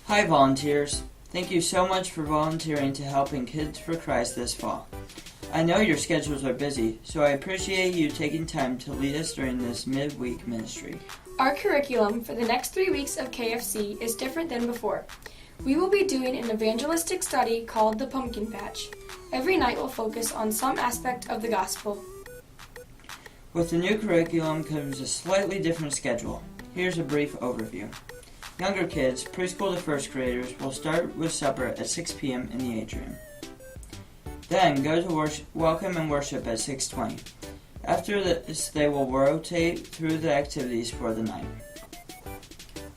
Hi volunteers. Thank you so much for volunteering to helping Kids for Christ this fall. I know your schedules are busy, so I appreciate you taking time to lead us during this midweek ministry. Our curriculum for the next 3 weeks of KFC is different than before. We will be doing an evangelistic study called the Pumpkin Patch. Every night will focus on some aspect of the gospel. With the new curriculum comes a slightly different schedule. Here's a brief overview. Younger kids, preschool to first graders, will start with supper at 6 p.m. in the atrium. Then go to welcome and worship at 6:20. After this, they will rotate through the activities for the night.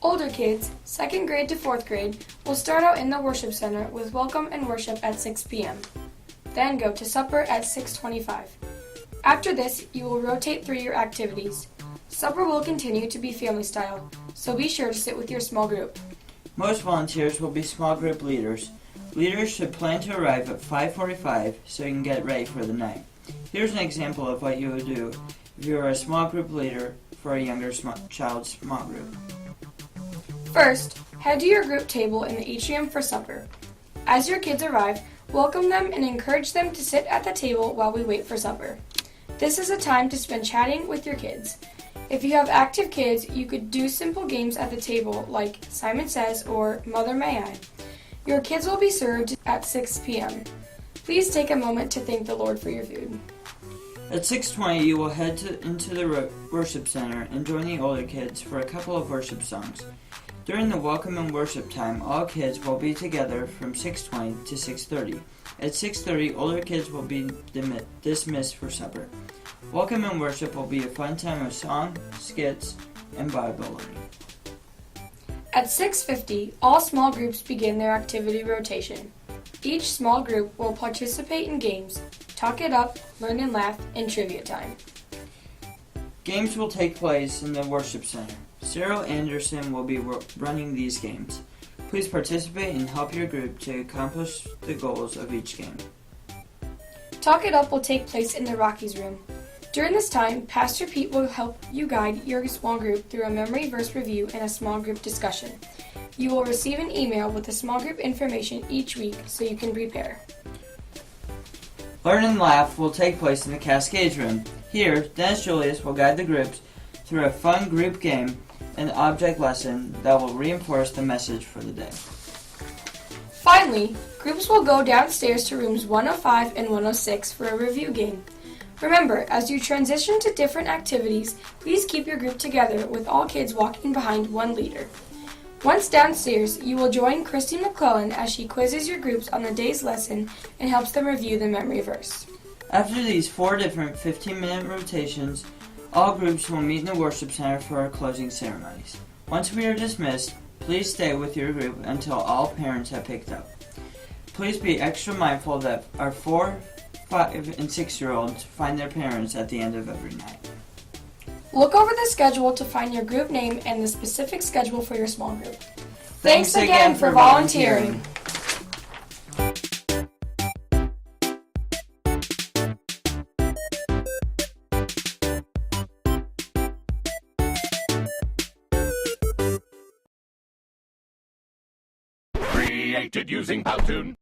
Older kids, 2nd grade to 4th grade, will start out in the worship center with welcome and worship at 6 p.m. Then go to supper at 6:25. After this, you will rotate through your activities. Supper will continue to be family style, so be sure to sit with your small group. Most volunteers will be small group leaders. Leaders should plan to arrive at 5:45 so you can get ready for the night. Here's an example of what you would do if you are a small group leader for a younger child's small group. First, head to your group table in the atrium for supper. As your kids arrive, welcome them and encourage them to sit at the table while we wait for supper. This is a time to spend chatting with your kids. If you have active kids, you could do simple games at the table like Simon Says or Mother May I. Your kids will be served at 6 p.m. Please take a moment to thank the Lord for your food. At 6:20, you will head into the worship center and join the older kids for a couple of worship songs. During the welcome and worship time, all kids will be together from 6:20 to 6:30. At 6:30, older kids will be dismissed for supper. Welcome and worship will be a fun time of song, skits, and Bible learning. At 6:50, all small groups begin their activity rotation. Each small group will participate in games, talk it up, learn and laugh, and trivia time. Games will take place in the worship center. Cyril Anderson will be running these games. Please participate and help your group to accomplish the goals of each game. Talk It Up will take place in the Rockies room. During this time, Pastor Pete will help you guide your small group through a memory verse review and a small group discussion. You will receive an email with the small group information each week so you can prepare. Learn and Laugh will take place in the Cascades room. Here, Dennis Julius will guide the groups through a fun group game and object lesson that will reinforce the message for the day. Finally, groups will go downstairs to rooms 105 and 106 for a review game. Remember, as you transition to different activities, please keep your group together with all kids walking behind one leader. Once downstairs, you will join Christy McClellan as she quizzes your groups on the day's lesson and helps them review the memory verse. After these 4 different 15-minute rotations, all groups will meet in the worship center for our closing ceremonies. Once we are dismissed, please stay with your group until all parents have picked up. Please be extra mindful that our 4, 5, and 6-year-olds find their parents at the end of every night. Look over the schedule to find your group name and the specific schedule for your small group. Thanks again for volunteering. Created using Powtoon.